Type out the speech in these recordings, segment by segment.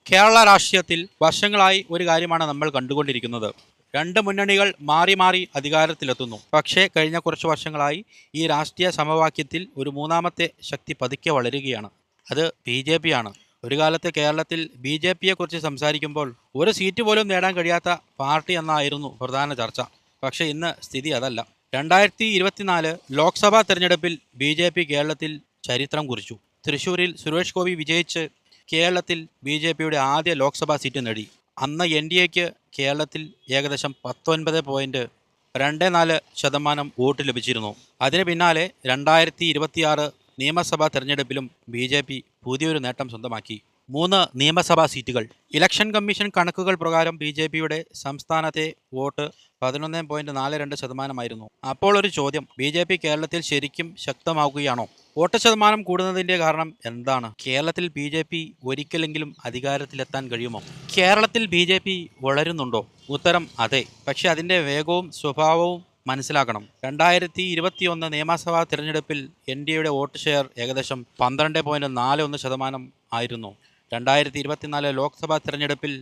കേരള രാഷ്ട്രീയത്തിൽ വർഷങ്ങളായി ഒരു കാര്യമാണ് നമ്മൾ കണ്ടുകൊണ്ടിരിക്കുന്നത്. രണ്ട് മുന്നണികൾ മാറി മാറി അധികാരത്തിലെത്തുന്നു. പക്ഷേ കഴിഞ്ഞ കുറച്ച് വർഷങ്ങളായി ഈ രാഷ്ട്രീയ സമവാക്യത്തിൽ ഒരു മൂന്നാമത്തെ ശക്തി പതുക്കെ വളരുകയാണ്. അത് BJP ആണ്. ഒരു കാലത്ത് കേരളത്തിൽ BJPയെക്കുറിച്ച് സംസാരിക്കുമ്പോൾ ഒരു സീറ്റ് പോലും നേടാൻ കഴിയാത്ത പാർട്ടി എന്നായിരുന്നു പ്രധാന ചർച്ച. പക്ഷേ ഇന്ന് സ്ഥിതി അതല്ല. 2024 ലോക്സഭാ തെരഞ്ഞെടുപ്പിൽ BJP കേരളത്തിൽ ചരിത്രം കുറിച്ചു. തൃശൂരിൽ സുരേഷ് ഗോപി വിജയിച്ച് കേരളത്തിൽ BJPയുടെ ആദ്യ ലോക്സഭാ സീറ്റ് നേടി. അന്ന് NDAക്ക് കേരളത്തിൽ ഏകദേശം 19.24% വോട്ട് ലഭിച്ചിരുന്നു. അതിന് പിന്നാലെ 2026 നിയമസഭാ തെരഞ്ഞെടുപ്പിലും BJP പുതിയൊരു നേട്ടം സ്വന്തമാക്കി. 3 നിയമസഭാ സീറ്റുകൾ. ഇലക്ഷൻ കമ്മീഷൻ കണക്കുകൾ പ്രകാരം BJPയുടെ സംസ്ഥാനത്തെ വോട്ട് 11.42%. അപ്പോൾ ഒരു ചോദ്യം, BJP കേരളത്തിൽ ശരിക്കും ശക്തമാവുകയാണോ? വോട്ട് ശതമാനം കൂടുന്നതിന്റെ കാരണം എന്താണ്? കേരളത്തിൽ BJP ഒരിക്കലെങ്കിലും അധികാരത്തിലെത്താൻ കഴിയുമോ? കേരളത്തിൽ BJP വളരുന്നുണ്ടോ? ഉത്തരം അതെ. പക്ഷെ അതിന്റെ വേഗവും സ്വഭാവവും മനസ്സിലാക്കണം. 2021 നിയമസഭാ തിരഞ്ഞെടുപ്പിൽ NDAയുടെ വോട്ട് ഷെയർ ഏകദേശം 12.41% ആയിരുന്നു. 2024 ലോക്സഭാ തിരഞ്ഞെടുപ്പിൽ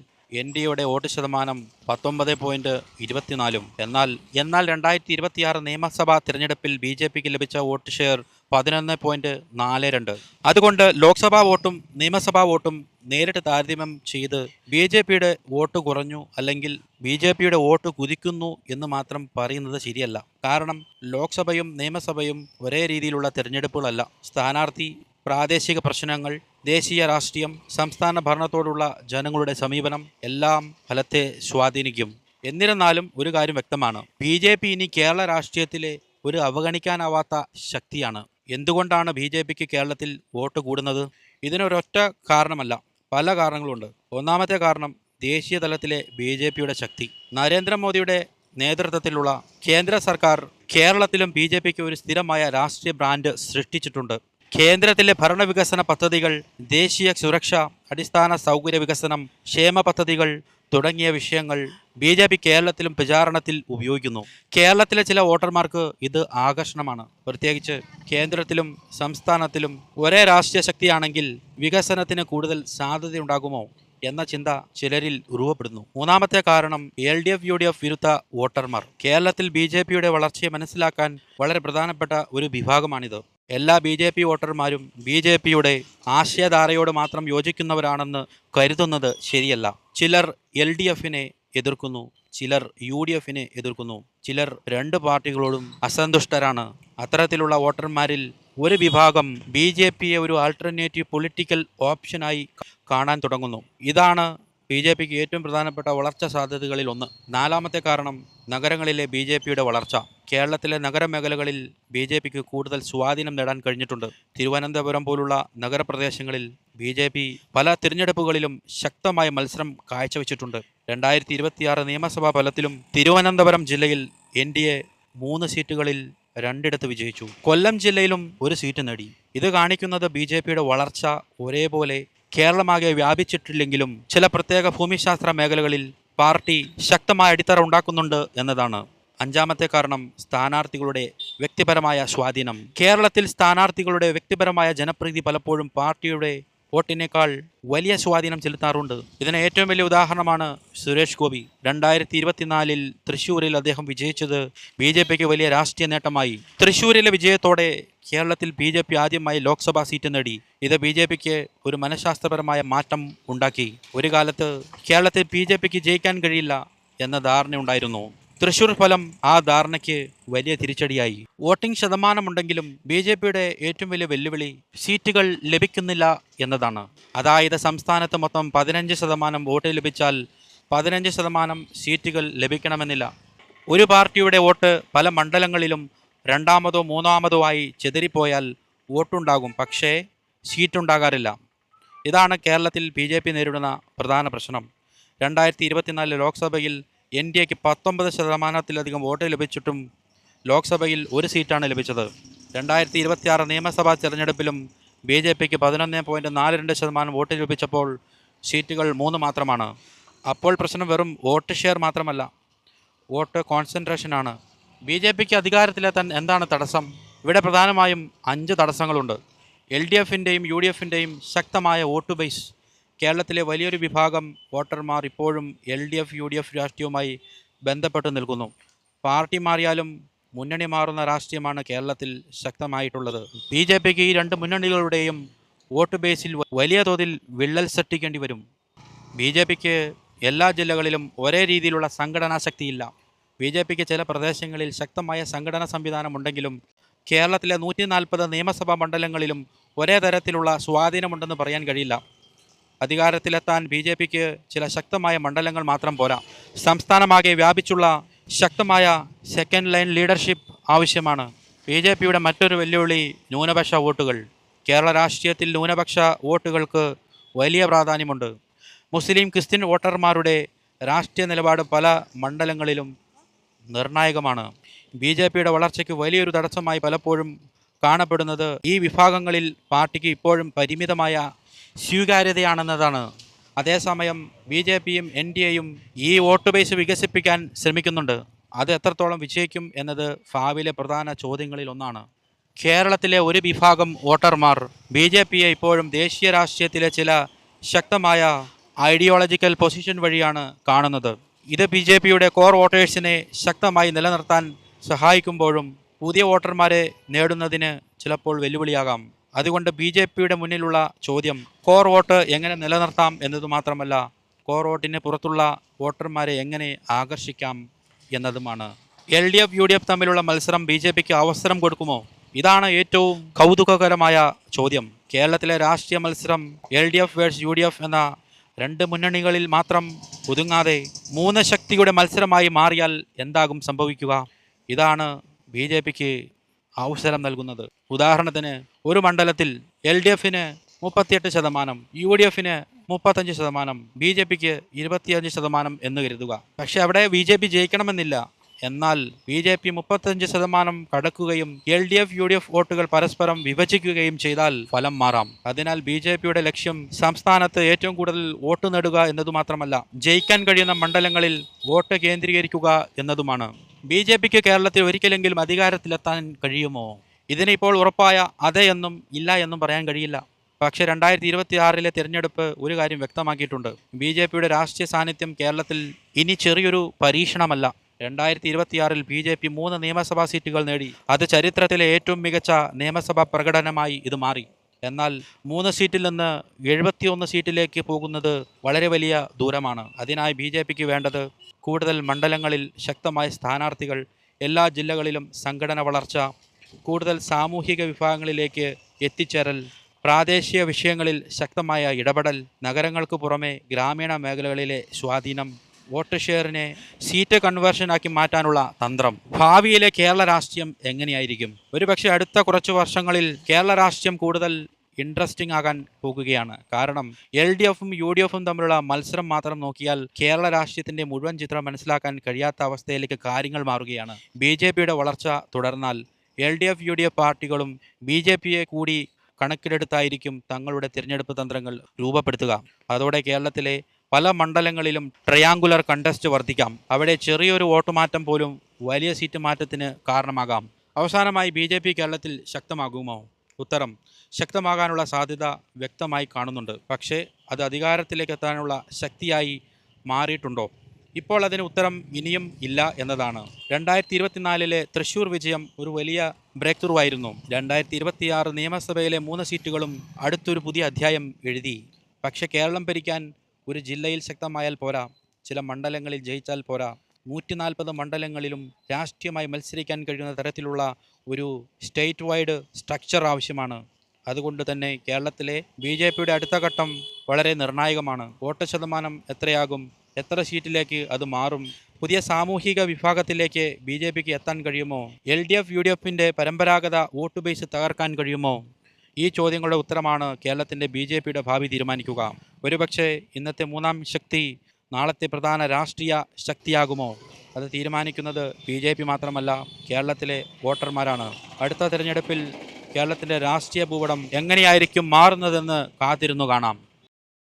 NDAയുടെ വോട്ട് ശതമാനം 19.24. എന്നാൽ 2026 നിയമസഭാ തിരഞ്ഞെടുപ്പിൽ BJPക്ക് ലഭിച്ച വോട്ട് ഷെയർ 11.42. അതുകൊണ്ട് ലോക്സഭാ വോട്ടും നിയമസഭാ വോട്ടും നേരിട്ട് താരതമ്യം ചെയ്ത് BJPയുടെ വോട്ട് കുറഞ്ഞു അല്ലെങ്കിൽ BJPയുടെ വോട്ട് കുതിക്കുന്നു എന്ന് മാത്രം പറയുന്നത് ശരിയല്ല. കാരണം ലോക്സഭയും നിയമസഭയും ഒരേ രീതിയിലുള്ള തിരഞ്ഞെടുപ്പുകളല്ല. സ്ഥാനാർത്ഥി, പ്രാദേശിക പ്രശ്നങ്ങൾ, ദേശീയ രാഷ്ട്രീയം, സംസ്ഥാന ഭരണത്തോടുള്ള ജനങ്ങളുടെ സമീപനം എല്ലാം ഫലത്തെ സ്വാധീനിക്കും. എന്നിരുന്നാലും ഒരു കാര്യം വ്യക്തമാണ്, BJP ഇനി കേരള രാഷ്ട്രീയത്തിലെ ഒരു അവഗണിക്കാനാവാത്ത ശക്തിയാണ്. എന്തുകൊണ്ടാണ് BJPക്ക് കേരളത്തിൽ വോട്ട് കൂടുന്നത്? ഇതിനൊരൊറ്റ കാരണമല്ല, പല കാരണങ്ങളുണ്ട്. ഒന്നാമത്തെ കാരണം ദേശീയ തലത്തിലെ BJPയുടെ ശക്തി. നരേന്ദ്രമോദിയുടെ നേതൃത്വത്തിലുള്ള കേന്ദ്ര സർക്കാർ കേരളത്തിലും BJPക്ക് ഒരു സ്ഥിരമായ രാഷ്ട്രീയ ബ്രാൻഡ് സൃഷ്ടിച്ചിട്ടുണ്ട്. കേന്ദ്രത്തിലെ ഭരണവികസന പദ്ധതികൾ, ദേശീയ സുരക്ഷ, അടിസ്ഥാന സൗകര്യ വികസനം, ക്ഷേമ പദ്ധതികൾ തുടങ്ങിയ വിഷയങ്ങൾ BJP കേരളത്തിലും പ്രചാരണത്തിൽ ഉപയോഗിക്കുന്നു. കേരളത്തിലെ ചില വോട്ടർമാർക്ക് ഇത് ആകർഷണമാണ്. പ്രത്യേകിച്ച് കേന്ദ്രത്തിലും സംസ്ഥാനത്തിലും ഒരേ രാഷ്ട്രീയ ശക്തിയാണെങ്കിൽ വികസനത്തിന് കൂടുതൽ സാധ്യതയുണ്ടാകുമോ എന്ന ചിന്ത ചിലരിൽ ഉരുവപ്പെടുന്നു. മൂന്നാമത്തെ കാരണം LDF UDF വിരുദ്ധ വോട്ടർമാർ. കേരളത്തിൽ BJPയുടെ വളർച്ചയെ മനസ്സിലാക്കാൻ വളരെ പ്രധാനപ്പെട്ട ഒരു വിഭാഗമാണിത്. എല്ലാ BJP വോട്ടർമാരും BJPയുടെ ആശയധാരയോട് മാത്രം യോജിക്കുന്നവരാണെന്ന് കരുതുന്നത് ശരിയല്ല. ചിലർ LDFനെ എതിർക്കുന്നു, ചിലർ UDFനെ എതിർക്കുന്നു, ചിലർ രണ്ട് പാർട്ടികളോടും അസന്തുഷ്ടരാണ്. അത്തരത്തിലുള്ള വോട്ടർമാരിൽ ഒരു വിഭാഗം BJPയെ ഒരു ആൾട്ടർനേറ്റീവ് പൊളിറ്റിക്കൽ ഓപ്ഷനായി കാണാൻ തുടങ്ങുന്നു. ഇതാണ് BJPക്ക് ഏറ്റവും പ്രധാനപ്പെട്ട വളർച്ചാ സാധ്യതകളിൽ ഒന്ന്. നാലാമത്തെ കാരണം നഗരങ്ങളിലെ BJPയുടെ വളർച്ച. കേരളത്തിലെ നഗരമേഖലകളിൽ BJPക്ക് കൂടുതൽ സ്വാധീനം നേടാൻ കഴിഞ്ഞിട്ടുണ്ട്. തിരുവനന്തപുരം പോലുള്ള നഗരപ്രദേശങ്ങളിൽ BJP പല തിരഞ്ഞെടുപ്പുകളിലും ശക്തമായ മത്സരം കാഴ്ചവെച്ചിട്ടുണ്ട്. 2026 നിയമസഭാ ഫലത്തിലും തിരുവനന്തപുരം ജില്ലയിൽ NDA 3 സീറ്റുകളിൽ 2 വിജയിച്ചു. കൊല്ലം ജില്ലയിലും ഒരു സീറ്റ് നേടി. ഇത് കാണിക്കുന്നത് BJPയുടെ വളർച്ച ഒരേപോലെ കേരളമാകെ വ്യാപിച്ചിട്ടില്ലെങ്കിലും ചില പ്രത്യേക ഭൂമിശാസ്ത്ര മേഖലകളിൽ പാർട്ടി ശക്തമായ അടിത്തറ ഉണ്ടാക്കുന്നുണ്ട് എന്നതാണ്. അഞ്ചാമത്തെ കാരണം സ്ഥാനാർത്ഥികളുടെ വ്യക്തിപരമായ സ്വാധീനം. കേരളത്തിൽ സ്ഥാനാർത്ഥികളുടെ വ്യക്തിപരമായ ജനപ്രീതി പലപ്പോഴും പാർട്ടിയുടെ വോട്ടിനേക്കാൾ വലിയ സ്വാധീനം ചെലുത്താറുണ്ട്. ഇതിന് ഏറ്റവും വലിയ ഉദാഹരണമാണ് സുരേഷ് ഗോപി. 2024 തൃശ്ശൂരിൽ അദ്ദേഹം വിജയിച്ചത് BJPക്ക് വലിയ രാഷ്ട്രീയ നേട്ടമായി. തൃശ്ശൂരിലെ വിജയത്തോടെ കേരളത്തിൽ BJP ആദ്യമായി ലോക്സഭാ സീറ്റ് നേടി. ഇത് BJPക്ക് ഒരു മനഃശാസ്ത്രപരമായ മാറ്റം ഉണ്ടാക്കി. ഒരു കാലത്ത് കേരളത്തിൽ BJPക്ക് ജയിക്കാൻ കഴിയില്ല എന്ന ധാരണയുണ്ടായിരുന്നു. തൃശൂർ ഫലം ആ ധാരണയ്ക്ക് വലിയ തിരിച്ചടിയായി. വോട്ടിംഗ് ശതമാനമുണ്ടെങ്കിലും BJPയുടെ ഏറ്റവും വലിയ വെല്ലുവിളി സീറ്റുകൾ ലഭിക്കുന്നില്ല എന്നതാണ്. അതായത് സംസ്ഥാനത്ത് മൊത്തം 15% വോട്ട് ലഭിച്ചാൽ 15% സീറ്റുകൾ ലഭിക്കണമെന്നില്ല. ഒരു പാർട്ടിയുടെ വോട്ട് പല മണ്ഡലങ്ങളിലും രണ്ടാമതോ മൂന്നാമതോ ആയി ചെതറിപ്പോയാൽ വോട്ടുണ്ടാകും, പക്ഷേ സീറ്റുണ്ടാകാറില്ല. ഇതാണ് കേരളത്തിൽ BJP നേരിടുന്ന പ്രധാന പ്രശ്നം. 2024 ലോക്സഭയിൽ NDAക്ക് 19%-ലധികം വോട്ട് ലഭിച്ചിട്ടും ലോക്സഭയിൽ ഒരു സീറ്റാണ് ലഭിച്ചത്. 2026 നിയമസഭാ തെരഞ്ഞെടുപ്പിലും BJPക്ക് 11.42% വോട്ട് ലഭിച്ചപ്പോൾ സീറ്റുകൾ 3 മാത്രമാണ്. അപ്പോൾ പ്രശ്നം വെറും വോട്ട് ഷെയർ മാത്രമല്ല, വോട്ട് കോൺസെൻട്രേഷനാണ്. BJPക്ക് അധികാരത്തിലെത്താൻ എന്താണ് തടസ്സം? ഇവിടെ പ്രധാനമായും 5 തടസ്സങ്ങളുണ്ട്. LDFൻ്റെയും UDFൻ്റെയും ശക്തമായ വോട്ട് ബേസ്. കേരളത്തിലെ വലിയൊരു വിഭാഗം വോട്ടർമാർ ഇപ്പോഴും LDF-UDF രാഷ്ട്രീയവുമായി ബന്ധപ്പെട്ട് നിൽക്കുന്നു. പാർട്ടി മാറിയാലും മുന്നണി മാറുന്ന രാഷ്ട്രീയമാണ് കേരളത്തിൽ ശക്തമായിട്ടുള്ളത്. BJPക്ക് ഈ രണ്ട് മുന്നണികളുടെയും വോട്ട് ബേസിൽ വലിയ തോതിൽ വിള്ളൽ സൃഷ്ടിക്കേണ്ടി വരും. BJPക്ക് എല്ലാ ജില്ലകളിലും ഒരേ രീതിയിലുള്ള സംഘടനാ ശക്തിയില്ല. BJPക്ക് ചില പ്രദേശങ്ങളിൽ ശക്തമായ സംഘടനാ സംവിധാനമുണ്ടെങ്കിലും കേരളത്തിലെ 140 നിയമസഭാ മണ്ഡലങ്ങളിലും ഒരേ തരത്തിലുള്ള സ്വാധീനമുണ്ടെന്ന് പറയാൻ കഴിയില്ല. അധികാരത്തിലെത്താൻ BJPക്ക് ചില ശക്തമായ മണ്ഡലങ്ങൾ മാത്രം പോരാ. സംസ്ഥാനമാകെ വ്യാപിച്ചുള്ള ശക്തമായ സെക്കൻഡ് ലൈൻ ലീഡർഷിപ്പ് ആവശ്യമാണ്. BJPയുടെ മറ്റൊരു വെല്ലുവിളി ന്യൂനപക്ഷ വോട്ടുകൾ. കേരള രാഷ്ട്രീയത്തിൽ ന്യൂനപക്ഷ വോട്ടുകൾക്ക് വലിയ പ്രാധാന്യമുണ്ട്. മുസ്ലിം ക്രിസ്ത്യൻ വോട്ടർമാരുടെ രാഷ്ട്രീയ നിലപാട് പല മണ്ഡലങ്ങളിലും നിർണായകമാണ്. BJPയുടെ വളർച്ചയ്ക്ക് വലിയൊരു തടസ്സമായി പലപ്പോഴും കാണപ്പെടുന്നത് ഈ വിഭാഗങ്ങളിൽ പാർട്ടിക്ക് ഇപ്പോഴും പരിമിതമായ സ്വീകാര്യതയാണെന്നതാണ്. അതേസമയം BJPയും NDAയും ഈ വോട്ട് ബേസ് വികസിപ്പിക്കാൻ ശ്രമിക്കുന്നുണ്ട്. അത് എത്രത്തോളം വിജയിക്കും എന്നത് ഭാവിയിലെ പ്രധാന ചോദ്യങ്ങളിൽ ഒന്നാണ്. കേരളത്തിലെ ഒരു വിഭാഗം വോട്ടർമാർ BJPയെ ഇപ്പോഴും ദേശീയ രാഷ്ട്രീയത്തിലെ ചില ശക്തമായ ഐഡിയോളജിക്കൽ പൊസിഷൻ വഴിയാണ് കാണുന്നത്. ഇത് BJPയുടെ കോർ വോട്ടേഴ്സിനെ ശക്തമായി നിലനിർത്താൻ സഹായിക്കുമ്പോഴും പുതിയ വോട്ടർമാരെ നേടുന്നതിന് ചിലപ്പോൾ വെല്ലുവിളിയാകാം. അതുകൊണ്ട് BJPയുടെ മുന്നിലുള്ള ചോദ്യം കോർ വോട്ട് എങ്ങനെ നിലനിർത്താം എന്നതു മാത്രമല്ല, കോർ വോട്ടിന് പുറത്തുള്ള വോട്ടർമാരെ എങ്ങനെ ആകർഷിക്കാം എന്നതുമാണ്. LDF-UDF തമ്മിലുള്ള മത്സരം BJPക്ക് അവസരം കൊടുക്കുമോ? ഇതാണ് ഏറ്റവും കൗതുകകരമായ ചോദ്യം. കേരളത്തിലെ രാഷ്ട്രീയ മത്സരം LDF വേഴ്സസ് UDF എന്ന രണ്ട് മുന്നണികളിൽ മാത്രം ഒതുങ്ങാതെ 3 ശക്തിയുടെ മത്സരമായി മാറിയാൽ എന്താകും സംഭവിക്കുക? ഇതാണ് BJPക്ക് അവസരം നൽകുന്നത്. ഉദാഹരണത്തിന്, ഒരു മണ്ഡലത്തിൽ LDFന് 38%, UDFന് 35%, BJPക്ക് 25% എന്ന് കരുതുക. പക്ഷെ അവിടെ BJP ജയിക്കണമെന്നില്ല. എന്നാൽ BJP 35% കടക്കുകയും LDF-UDF വോട്ടുകൾ പരസ്പരം വിഭജിക്കുകയും ചെയ്താൽ ഫലം മാറാം. അതിനാൽ BJPയുടെ ലക്ഷ്യം സംസ്ഥാനത്ത് ഏറ്റവും കൂടുതൽ വോട്ട് നേടുക എന്നതുമാത്രമല്ല, ജയിക്കാൻ കഴിയുന്ന മണ്ഡലങ്ങളിൽ വോട്ട് കേന്ദ്രീകരിക്കുക എന്നതുമാണ്. BJPക്ക് കേരളത്തിൽ ഒരിക്കലെങ്കിലും അധികാരത്തിലെത്താൻ കഴിയുമോ? ഇതിനിപ്പോൾ ഉറപ്പായ അതെ എന്നും ഇല്ല എന്നും പറയാൻ കഴിയില്ല. പക്ഷേ 2026 തിരഞ്ഞെടുപ്പ് ഒരു കാര്യം വ്യക്തമാക്കിയിട്ടുണ്ട്. BJPയുടെ രാഷ്ട്രീയ സാന്നിധ്യം കേരളത്തിൽ ഇനി ചെറിയൊരു പരീക്ഷണമല്ല. 2026 BJP 3 നിയമസഭാ സീറ്റുകൾ നേടി. അത് ചരിത്രത്തിലെ ഏറ്റവും മികച്ച നിയമസഭാ പ്രകടനമായി ഇത് മാറി. എന്നാൽ 3 സീറ്റിൽ നിന്ന് 71 സീറ്റിലേക്ക് പോകുന്നത് വളരെ വലിയ ദൂരമാണ്. അതിനായി BJPക്ക് വേണ്ടത് കൂടുതൽ മണ്ഡലങ്ങളിൽ ശക്തമായ സ്ഥാനാർത്ഥികൾ, എല്ലാ ജില്ലകളിലും സംഘടന വളർച്ച, കൂടുതൽ സാമൂഹിക വിഭാഗങ്ങളിലേക്ക് എത്തിച്ചേരൽ, പ്രാദേശിക വിഷയങ്ങളിൽ ശക്തമായ ഇടപെടൽ, നഗരങ്ങൾക്ക് പുറമെ ഗ്രാമീണ മേഖലകളിലെ സ്വാധീനം, വോട്ട് ഷെയറിനെ സീറ്റ് കൺവേർഷനാക്കി മാറ്റാനുള്ള തന്ത്രം. ഭാവിയിലെ കേരള രാഷ്ട്രീയം എങ്ങനെയായിരിക്കും? ഒരുപക്ഷെ അടുത്ത കുറച്ച് വർഷങ്ങളിൽ കേരള രാഷ്ട്രീയം കൂടുതൽ ഇൻട്രസ്റ്റിംഗ് ആകാൻ പോകുകയാണ്. കാരണം LDFും UDFും തമ്മിലുള്ള മത്സരം മാത്രം നോക്കിയാൽ കേരള രാഷ്ട്രീയത്തിൻ്റെ മുഴുവൻ ചിത്രം മനസ്സിലാക്കാൻ കഴിയാത്ത അവസ്ഥയിലേക്ക് കാര്യങ്ങൾ മാറുകയാണ്. BJPയുടെ വളർച്ച തുടർന്നാൽ LDF-UDF പാർട്ടികളും BJPയെ കൂടി കണക്കിലെടുത്തായിരിക്കും തങ്ങളുടെ തിരഞ്ഞെടുപ്പ് തന്ത്രങ്ങൾ രൂപപ്പെടുത്തുക. അതോടെ കേരളത്തിലെ പല മണ്ഡലങ്ങളിലും ട്രയാങ്കുലർ കണ്ടസ്റ്റ് വർദ്ധിക്കാം. അവിടെ ചെറിയൊരു വോട്ട് മാറ്റം പോലും വലിയ സീറ്റ് മാറ്റത്തിന് കാരണമാകാം. അവസാനമായി BJP കേരളത്തിൽ ശക്തമാകുമോ? ഉത്തരം, ശക്തമാകാനുള്ള സാധ്യത വ്യക്തമായി കാണുന്നുണ്ട്. പക്ഷേ അത് അധികാരത്തിലേക്ക് എത്താനുള്ള ശക്തിയായി മാറിയിട്ടുണ്ടോ? ഇപ്പോൾ അതിന് ഉത്തരം ഇനിയും ഇല്ല എന്നതാണ്. 2024 തൃശ്ശൂർ വിജയം ഒരു വലിയ ബ്രേക്ക് ത്രൂ ആയിരുന്നു. 2026 നിയമസഭയിലെ 3 സീറ്റുകളും അടുത്തൊരു പുതിയ അധ്യായം എഴുതി. പക്ഷേ കേരളം ഭരിക്കാൻ ഒരു ജില്ലയിൽ ശക്തമായാൽ പോരാ, ചില മണ്ഡലങ്ങളിൽ ജയിച്ചാൽ പോരാ. 140 മണ്ഡലങ്ങളിലും രാഷ്ട്രീയമായി മത്സരിക്കാൻ കഴിയുന്ന തരത്തിലുള്ള ഒരു സ്റ്റേറ്റ് വൈഡ് സ്ട്രക്ചർ ആവശ്യമാണ്. അതുകൊണ്ട് തന്നെ കേരളത്തിലെ BJPയുടെ അടുത്ത ഘട്ടം വളരെ നിർണായകമാണ്. വോട്ട് ശതമാനം എത്രയാകും? എത്ര സീറ്റിലേക്ക് അത് മാറും? പുതിയ സാമൂഹിക വിഭാഗത്തിലേക്ക് BJPക്ക് എത്താൻ കഴിയുമോ? LDF-UDFിൻ്റെ പരമ്പരാഗത വോട്ട് ബേസ് തകർക്കാൻ കഴിയുമോ? ഈ ചോദ്യങ്ങളുടെ ഉത്തരമാണ് കേരളത്തിൻ്റെ BJPയുടെ ഭാവി തീരുമാനിക്കുക. ഒരുപക്ഷെ ഇന്നത്തെ മൂന്നാം ശക്തി നാളത്തെ പ്രധാന രാഷ്ട്രീയ ശക്തിയാകുമോ? അത് തീരുമാനിക്കുന്നത് BJP മാത്രമല്ല, കേരളത്തിലെ വോട്ടർമാരാണ്. അടുത്ത തിരഞ്ഞെടുപ്പിൽ കേരളത്തിൻ്റെ രാഷ്ട്രീയ ഭൂപടം എങ്ങനെയായിരിക്കും മാറുന്നതെന്ന് കാത്തിരുന്നു കാണാം.